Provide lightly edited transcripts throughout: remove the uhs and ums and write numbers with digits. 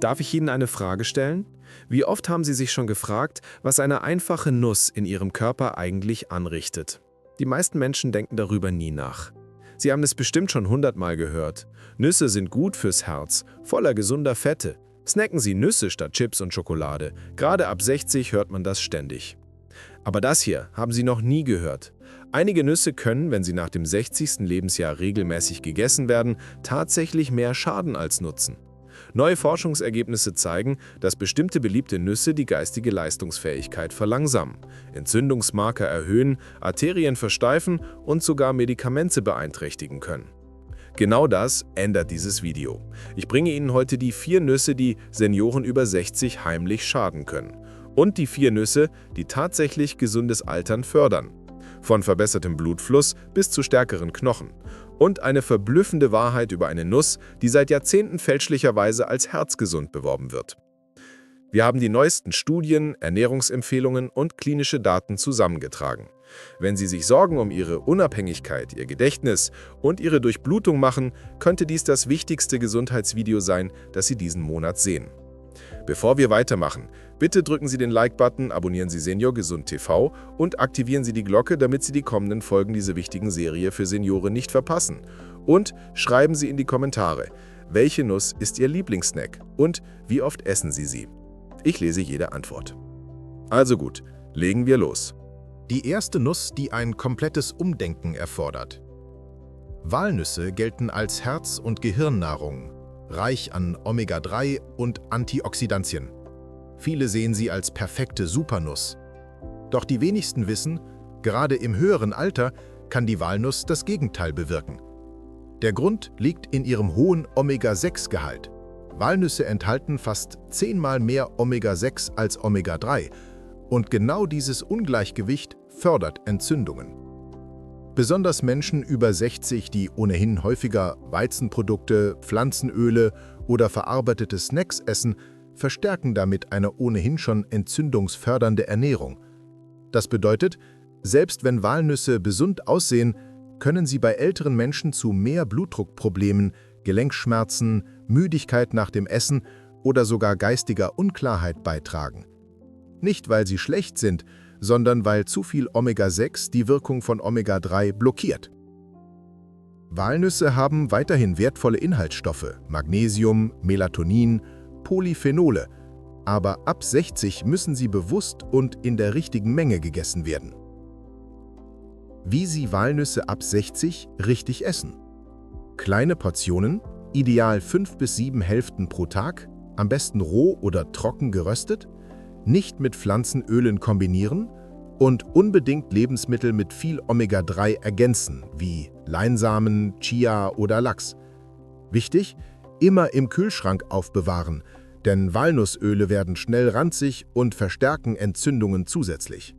Darf ich Ihnen eine Frage stellen? Wie oft haben Sie sich schon gefragt, was eine einfache Nuss in Ihrem Körper eigentlich anrichtet? Die meisten Menschen denken darüber nie nach. Sie haben es bestimmt schon 100-mal gehört. Nüsse sind gut fürs Herz, voller gesunder Fette. Snacken Sie Nüsse statt Chips und Schokolade. Gerade ab 60 hört man das ständig. Aber das hier haben Sie noch nie gehört. Einige Nüsse können, wenn sie nach dem 60. Lebensjahr regelmäßig gegessen werden, tatsächlich mehr schaden als Nutzen. Neue Forschungsergebnisse zeigen, dass bestimmte beliebte Nüsse die geistige Leistungsfähigkeit verlangsamen, Entzündungsmarker erhöhen, Arterien versteifen und sogar Medikamente beeinträchtigen können. Genau das ändert dieses Video. Ich bringe Ihnen heute die 4 Nüsse, die Senioren über 60 heimlich schaden können. Und die 4 Nüsse, die tatsächlich gesundes Altern fördern. Von verbessertem Blutfluss bis zu stärkeren Knochen. Und eine verblüffende Wahrheit über eine Nuss, die seit Jahrzehnten fälschlicherweise als herzgesund beworben wird. Wir haben die neuesten Studien, Ernährungsempfehlungen und klinische Daten zusammengetragen. Wenn Sie sich Sorgen um Ihre Unabhängigkeit, Ihr Gedächtnis und Ihre Durchblutung machen, könnte dies das wichtigste Gesundheitsvideo sein, das Sie diesen Monat sehen. Bevor wir weitermachen, bitte drücken Sie den Like-Button, abonnieren Sie Senior Gesund TV und aktivieren Sie die Glocke, damit Sie die kommenden Folgen dieser wichtigen Serie für Senioren nicht verpassen. Und schreiben Sie in die Kommentare, welche Nuss ist Ihr Lieblingssnack und wie oft essen Sie sie? Ich lese jede Antwort. Also gut, legen wir los. Die erste Nuss, die ein komplettes Umdenken erfordert. Walnüsse gelten als Herz- und Gehirnnahrung, reich an Omega-3 und Antioxidantien. Viele sehen sie als perfekte Supernuss. Doch die wenigsten wissen, gerade im höheren Alter kann die Walnuss das Gegenteil bewirken. Der Grund liegt in ihrem hohen Omega-6-Gehalt. Walnüsse enthalten fast 10-mal mehr Omega-6 als Omega-3 und genau dieses Ungleichgewicht fördert Entzündungen. Besonders Menschen über 60, die ohnehin häufiger Weizenprodukte, Pflanzenöle oder verarbeitete Snacks essen, verstärken damit eine ohnehin schon entzündungsfördernde Ernährung. Das bedeutet, selbst wenn Walnüsse gesund aussehen, können sie bei älteren Menschen zu mehr Blutdruckproblemen, Gelenkschmerzen, Müdigkeit nach dem Essen oder sogar geistiger Unklarheit beitragen. Nicht, weil sie schlecht sind, sondern weil zu viel Omega-6 die Wirkung von Omega-3 blockiert. Walnüsse haben weiterhin wertvolle Inhaltsstoffe, Magnesium, Melatonin, Polyphenole, aber ab 60 müssen sie bewusst und in der richtigen Menge gegessen werden. Wie Sie Walnüsse ab 60 richtig essen. Kleine Portionen, ideal 5 bis 7 Hälften pro Tag, am besten roh oder trocken geröstet, nicht mit Pflanzenölen kombinieren und unbedingt Lebensmittel mit viel Omega-3 ergänzen, wie Leinsamen, Chia oder Lachs. Wichtig, immer im Kühlschrank aufbewahren, denn Walnussöle werden schnell ranzig und verstärken Entzündungen zusätzlich.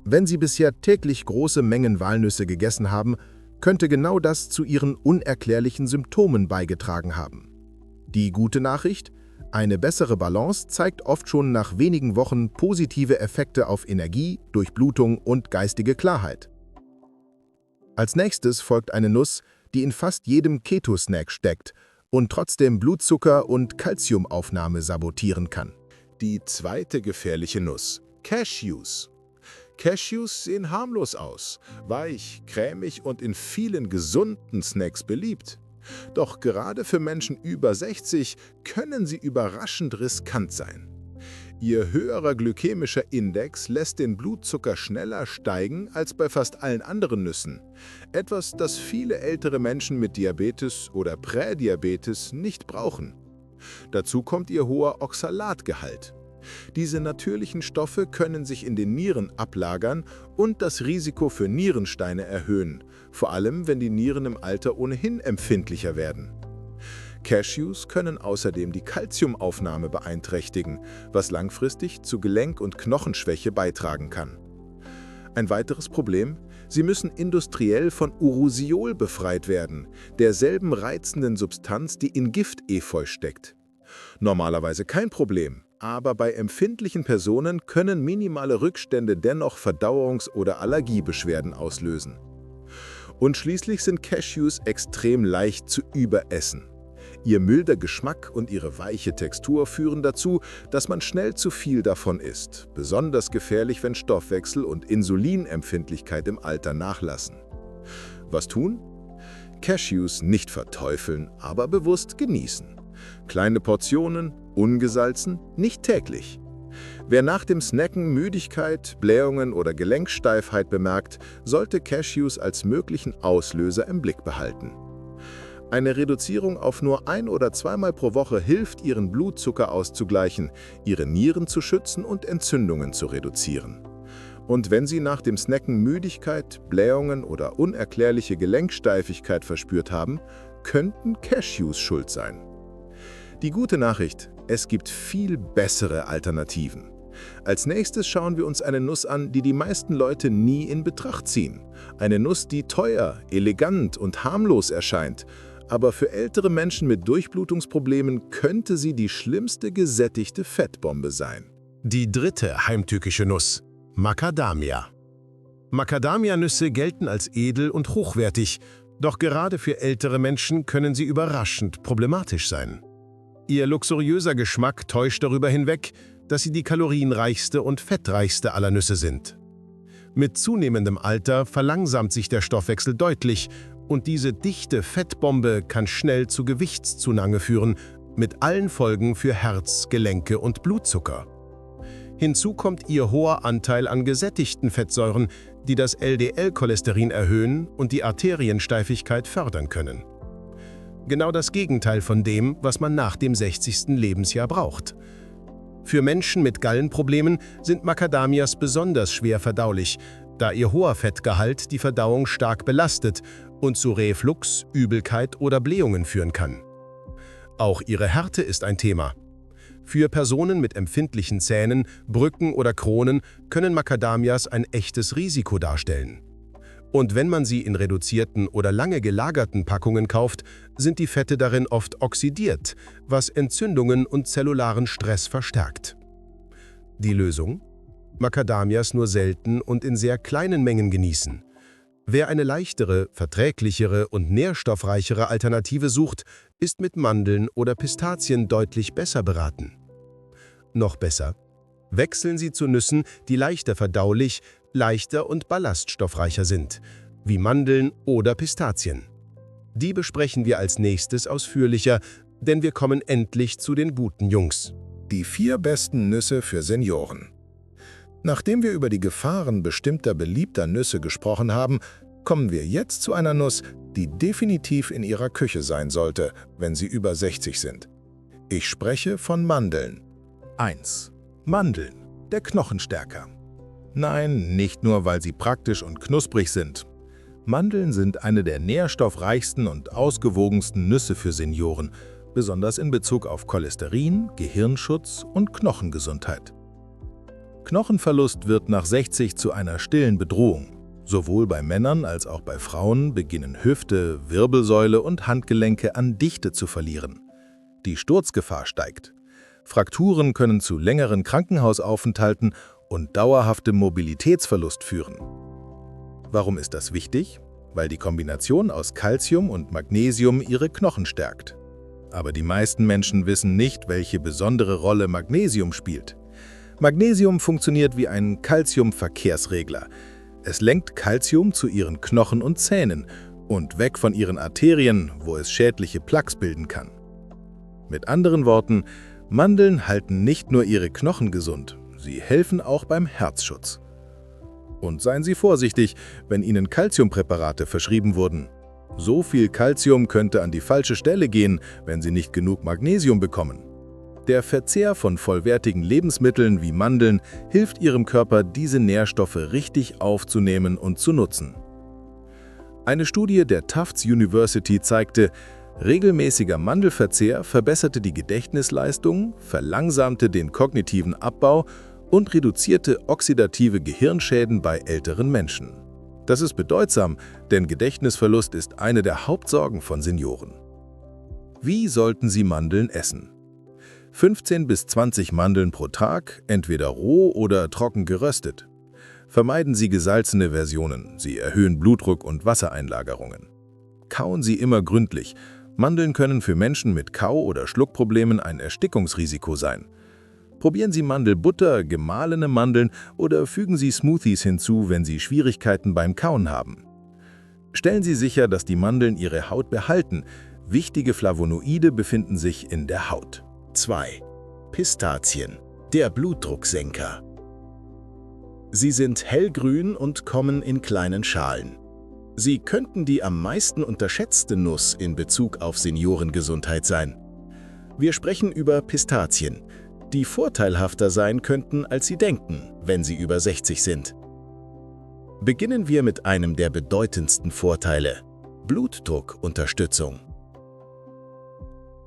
Wenn Sie bisher täglich große Mengen Walnüsse gegessen haben, könnte genau das zu Ihren unerklärlichen Symptomen beigetragen haben. Die gute Nachricht: Eine bessere Balance zeigt oft schon nach wenigen Wochen positive Effekte auf Energie, Durchblutung und geistige Klarheit. Als nächstes folgt eine Nuss, die in fast jedem Keto-Snack steckt und trotzdem Blutzucker- und Calciumaufnahme sabotieren kann. Die zweite gefährliche Nuss: Cashews. Cashews sehen harmlos aus, weich, cremig und in vielen gesunden Snacks beliebt. Doch gerade für Menschen über 60 können sie überraschend riskant sein. Ihr höherer glykämischer Index lässt den Blutzucker schneller steigen als bei fast allen anderen Nüssen. Etwas, das viele ältere Menschen mit Diabetes oder Prädiabetes nicht brauchen. Dazu kommt ihr hoher Oxalatgehalt. Diese natürlichen Stoffe können sich in den Nieren ablagern und das Risiko für Nierensteine erhöhen, vor allem wenn die Nieren im Alter ohnehin empfindlicher werden. Cashews können außerdem die Calciumaufnahme beeinträchtigen, was langfristig zu Gelenk- und Knochenschwäche beitragen kann. Ein weiteres Problem: Sie müssen industriell von Urushiol befreit werden, derselben reizenden Substanz, die in Giftefeu steckt. Normalerweise kein Problem, aber bei empfindlichen Personen können minimale Rückstände dennoch Verdauungs- oder Allergiebeschwerden auslösen. Und schließlich sind Cashews extrem leicht zu überessen. Ihr milder Geschmack und ihre weiche Textur führen dazu, dass man schnell zu viel davon isst. Besonders gefährlich, wenn Stoffwechsel und Insulinempfindlichkeit im Alter nachlassen. Was tun? Cashews nicht verteufeln, aber bewusst genießen. Kleine Portionen, ungesalzen, nicht täglich. Wer nach dem Snacken Müdigkeit, Blähungen oder Gelenksteifheit bemerkt, sollte Cashews als möglichen Auslöser im Blick behalten. Eine Reduzierung auf nur 1- oder 2-mal pro Woche hilft, ihren Blutzucker auszugleichen, ihre Nieren zu schützen und Entzündungen zu reduzieren. Und wenn Sie nach dem Snacken Müdigkeit, Blähungen oder unerklärliche Gelenksteifigkeit verspürt haben, könnten Cashews schuld sein. Die gute Nachricht: Es gibt viel bessere Alternativen. Als nächstes schauen wir uns eine Nuss an, die die meisten Leute nie in Betracht ziehen. Eine Nuss, die teuer, elegant und harmlos erscheint. Aber für ältere Menschen mit Durchblutungsproblemen könnte sie die schlimmste gesättigte Fettbombe sein. Die dritte heimtückische Nuss: Macadamia. Macadamianüsse gelten als edel und hochwertig, doch gerade für ältere Menschen können sie überraschend problematisch sein. Ihr luxuriöser Geschmack täuscht darüber hinweg, dass sie die kalorienreichste und fettreichste aller Nüsse sind. Mit zunehmendem Alter verlangsamt sich der Stoffwechsel deutlich und diese dichte Fettbombe kann schnell zu Gewichtszunahme führen, mit allen Folgen für Herz, Gelenke und Blutzucker. Hinzu kommt ihr hoher Anteil an gesättigten Fettsäuren, die das LDL-Cholesterin erhöhen und die Arteriensteifigkeit fördern können. Genau das Gegenteil von dem, was man nach dem 60. Lebensjahr braucht. Für Menschen mit Gallenproblemen sind Macadamias besonders schwer verdaulich, da ihr hoher Fettgehalt die Verdauung stark belastet und zu Reflux, Übelkeit oder Blähungen führen kann. Auch ihre Härte ist ein Thema. Für Personen mit empfindlichen Zähnen, Brücken oder Kronen können Macadamias ein echtes Risiko darstellen. Und wenn man sie in reduzierten oder lange gelagerten Packungen kauft, sind die Fette darin oft oxidiert, was Entzündungen und zellularen Stress verstärkt. Die Lösung? Macadamias nur selten und in sehr kleinen Mengen genießen. Wer eine leichtere, verträglichere und nährstoffreichere Alternative sucht, ist mit Mandeln oder Pistazien deutlich besser beraten. Noch besser: Wechseln Sie zu Nüssen, die leichter verdaulich, leichter und ballaststoffreicher sind, wie Mandeln oder Pistazien. Die besprechen wir als nächstes ausführlicher, denn wir kommen endlich zu den guten Jungs. Die 4 besten Nüsse für Senioren. Nachdem wir über die Gefahren bestimmter beliebter Nüsse gesprochen haben, kommen wir jetzt zu einer Nuss, die definitiv in Ihrer Küche sein sollte, wenn Sie über 60 sind. Ich spreche von Mandeln. 1. Mandeln, der Knochenstärker. Nein, nicht nur, weil sie praktisch und knusprig sind. Mandeln sind eine der nährstoffreichsten und ausgewogensten Nüsse für Senioren, besonders in Bezug auf Cholesterin, Gehirnschutz und Knochengesundheit. Knochenverlust wird nach 60 zu einer stillen Bedrohung. Sowohl bei Männern als auch bei Frauen beginnen Hüfte, Wirbelsäule und Handgelenke an Dichte zu verlieren. Die Sturzgefahr steigt. Frakturen können zu längeren Krankenhausaufenthalten und dauerhaftem Mobilitätsverlust führen. Warum ist das wichtig? Weil die Kombination aus Calcium und Magnesium ihre Knochen stärkt. Aber die meisten Menschen wissen nicht, welche besondere Rolle Magnesium spielt. Magnesium funktioniert wie ein Calcium-Verkehrsregler. Es lenkt Calcium zu ihren Knochen und Zähnen und weg von ihren Arterien, wo es schädliche Plaques bilden kann. Mit anderen Worten: Mandeln halten nicht nur ihre Knochen gesund, sie helfen auch beim Herzschutz. Und seien Sie vorsichtig, wenn Ihnen Calciumpräparate verschrieben wurden. So viel Calcium könnte an die falsche Stelle gehen, wenn Sie nicht genug Magnesium bekommen. Der Verzehr von vollwertigen Lebensmitteln wie Mandeln hilft Ihrem Körper, diese Nährstoffe richtig aufzunehmen und zu nutzen. Eine Studie der Tufts University zeigte, regelmäßiger Mandelverzehr verbesserte die Gedächtnisleistung, verlangsamte den kognitiven Abbau und reduzierte oxidative Gehirnschäden bei älteren Menschen. Das ist bedeutsam, denn Gedächtnisverlust ist eine der Hauptsorgen von Senioren. Wie sollten Sie Mandeln essen? 15 bis 20 Mandeln pro Tag, entweder roh oder trocken geröstet. Vermeiden Sie gesalzene Versionen, sie erhöhen Blutdruck und Wassereinlagerungen. Kauen Sie immer gründlich, Mandeln können für Menschen mit Kau- oder Schluckproblemen ein Erstickungsrisiko sein. Probieren Sie Mandelbutter, gemahlene Mandeln oder fügen Sie Smoothies hinzu, wenn Sie Schwierigkeiten beim Kauen haben. Stellen Sie sicher, dass die Mandeln ihre Haut behalten. Wichtige Flavonoide befinden sich in der Haut. 2. Pistazien, der Blutdrucksenker. Sie sind hellgrün und kommen in kleinen Schalen. Sie könnten die am meisten unterschätzte Nuss in Bezug auf Seniorengesundheit sein. Wir sprechen über Pistazien, die vorteilhafter sein könnten, als Sie denken, wenn Sie über 60 sind. Beginnen wir mit einem der bedeutendsten Vorteile: Blutdruckunterstützung.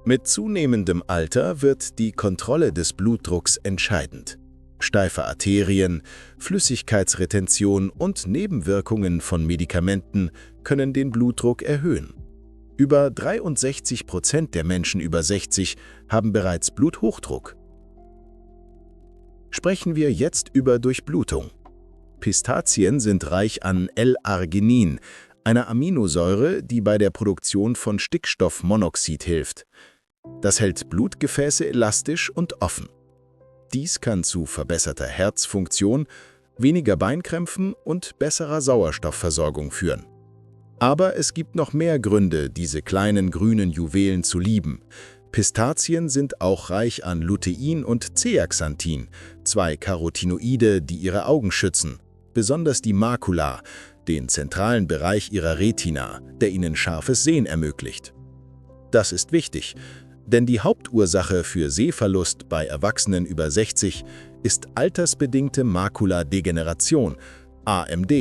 Mit zunehmendem Alter wird die Kontrolle des Blutdrucks entscheidend. Steife Arterien, Flüssigkeitsretention und Nebenwirkungen von Medikamenten können den Blutdruck erhöhen. Über 63% der Menschen über 60 haben bereits Bluthochdruck. Sprechen wir jetzt über Durchblutung. Pistazien sind reich an L-Arginin, einer Aminosäure, die bei der Produktion von Stickstoffmonoxid hilft. Das hält Blutgefäße elastisch und offen. Dies kann zu verbesserter Herzfunktion, weniger Beinkrämpfen und besserer Sauerstoffversorgung führen. Aber es gibt noch mehr Gründe, diese kleinen grünen Juwelen zu lieben. Pistazien sind auch reich an Lutein und Zeaxanthin, 2 Carotinoide, die Ihre Augen schützen, besonders die Makula, den zentralen Bereich Ihrer Retina, der Ihnen scharfes Sehen ermöglicht. Das ist wichtig, denn die Hauptursache für Sehverlust bei Erwachsenen über 60 ist altersbedingte Makuladegeneration, AMD.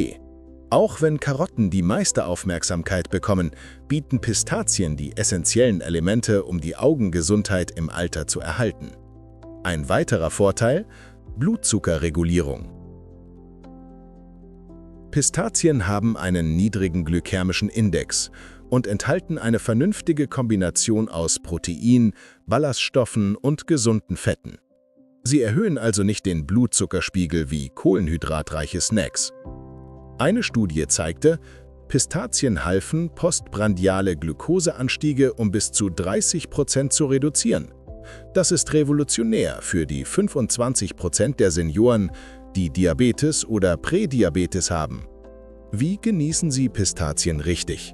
Auch wenn Karotten die meiste Aufmerksamkeit bekommen, bieten Pistazien die essentiellen Elemente, um die Augengesundheit im Alter zu erhalten. Ein weiterer Vorteil: Blutzuckerregulierung. Pistazien haben einen niedrigen glykämischen Index und enthalten eine vernünftige Kombination aus Protein, Ballaststoffen und gesunden Fetten. Sie erhöhen also nicht den Blutzuckerspiegel wie kohlenhydratreiche Snacks. Eine Studie zeigte, Pistazien halfen, postprandiale Glukoseanstiege um bis zu 30% zu reduzieren. Das ist revolutionär für die 25% der Senioren, die Diabetes oder Prädiabetes haben. Wie genießen Sie Pistazien richtig?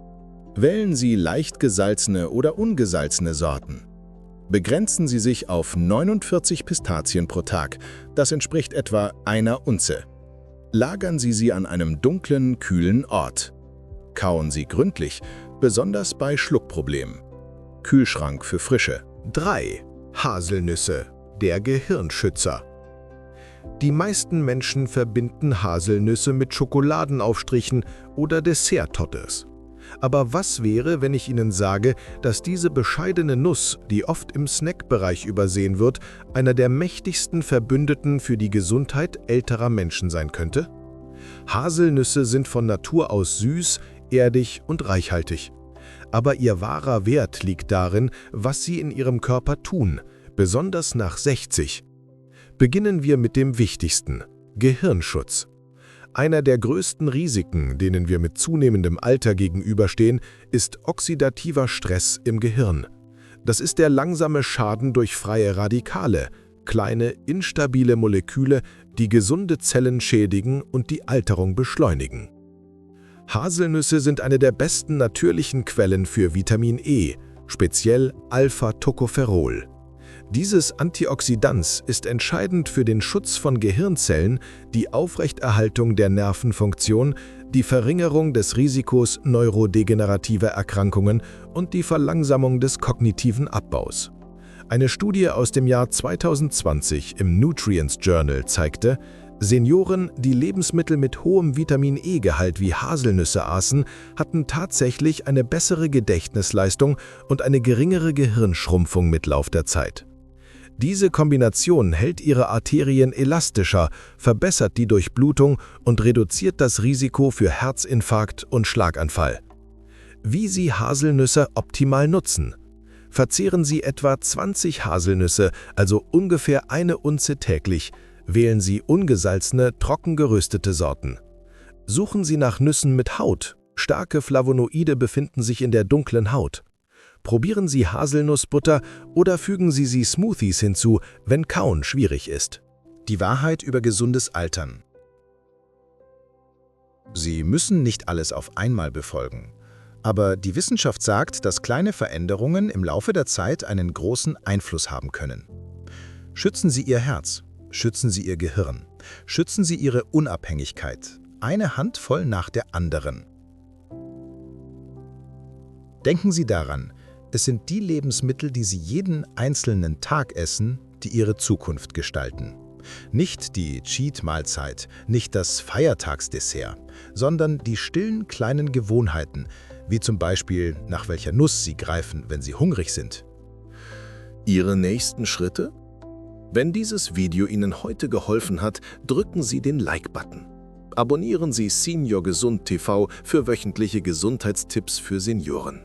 Wählen Sie leicht gesalzene oder ungesalzene Sorten. Begrenzen Sie sich auf 49 Pistazien pro Tag, das entspricht etwa einer Unze. Lagern Sie sie an einem dunklen, kühlen Ort. Kauen Sie gründlich, besonders bei Schluckproblemen. Kühlschrank für Frische. 3. Haselnüsse, der Gehirnschützer. Die meisten Menschen verbinden Haselnüsse mit Schokoladenaufstrichen oder Dessert-Tottes. Aber was wäre, wenn ich Ihnen sage, dass diese bescheidene Nuss, die oft im Snackbereich übersehen wird, einer der mächtigsten Verbündeten für die Gesundheit älterer Menschen sein könnte? Haselnüsse sind von Natur aus süß, erdig und reichhaltig. Aber ihr wahrer Wert liegt darin, was sie in ihrem Körper tun, besonders nach 60. Beginnen wir mit dem Wichtigsten: Gehirnschutz. Einer der größten Risiken, denen wir mit zunehmendem Alter gegenüberstehen, ist oxidativer Stress im Gehirn. Das ist der langsame Schaden durch freie Radikale, kleine, instabile Moleküle, die gesunde Zellen schädigen und die Alterung beschleunigen. Haselnüsse sind eine der besten natürlichen Quellen für Vitamin E, speziell Alpha-Tocopherol. Dieses Antioxidans ist entscheidend für den Schutz von Gehirnzellen, die Aufrechterhaltung der Nervenfunktion, die Verringerung des Risikos neurodegenerativer Erkrankungen und die Verlangsamung des kognitiven Abbaus. Eine Studie aus dem Jahr 2020 im Nutrients Journal zeigte, Senioren, die Lebensmittel mit hohem Vitamin-E-Gehalt wie Haselnüsse aßen, hatten tatsächlich eine bessere Gedächtnisleistung und eine geringere Gehirnschrumpfung mit Lauf der Zeit. Diese Kombination hält ihre Arterien elastischer, verbessert die Durchblutung und reduziert das Risiko für Herzinfarkt und Schlaganfall. Wie Sie Haselnüsse optimal nutzen: Verzehren Sie etwa 20 Haselnüsse, also ungefähr eine Unze täglich. Wählen Sie ungesalzene, trocken geröstete Sorten. Suchen Sie nach Nüssen mit Haut. Starke Flavonoide befinden sich in der dunklen Haut. Probieren Sie Haselnussbutter oder fügen Sie sie Smoothies hinzu, wenn Kauen schwierig ist. Die Wahrheit über gesundes Altern. Sie müssen nicht alles auf einmal befolgen. Aber die Wissenschaft sagt, dass kleine Veränderungen im Laufe der Zeit einen großen Einfluss haben können. Schützen Sie Ihr Herz, schützen Sie Ihr Gehirn, schützen Sie Ihre Unabhängigkeit, eine Handvoll nach der anderen. Denken Sie daran, es sind die Lebensmittel, die Sie jeden einzelnen Tag essen, die Ihre Zukunft gestalten. Nicht die Cheat-Mahlzeit, nicht das Feiertagsdessert, sondern die stillen kleinen Gewohnheiten, wie zum Beispiel nach welcher Nuss Sie greifen, wenn Sie hungrig sind. Ihre nächsten Schritte? Wenn dieses Video Ihnen heute geholfen hat, drücken Sie den Like-Button. Abonnieren Sie Senior Gesund TV für wöchentliche Gesundheitstipps für Senioren.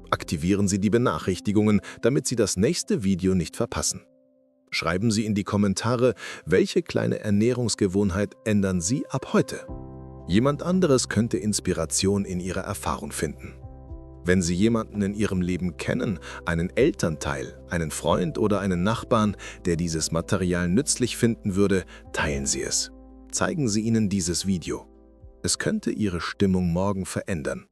Aktivieren Sie die Benachrichtigungen, damit Sie das nächste Video nicht verpassen. Schreiben Sie in die Kommentare, welche kleine Ernährungsgewohnheit ändern Sie ab heute. Jemand anderes könnte Inspiration in Ihrer Erfahrung finden. Wenn Sie jemanden in Ihrem Leben kennen, einen Elternteil, einen Freund oder einen Nachbarn, der dieses Material nützlich finden würde, teilen Sie es. Zeigen Sie ihnen dieses Video. Es könnte Ihre Stimmung morgen verändern.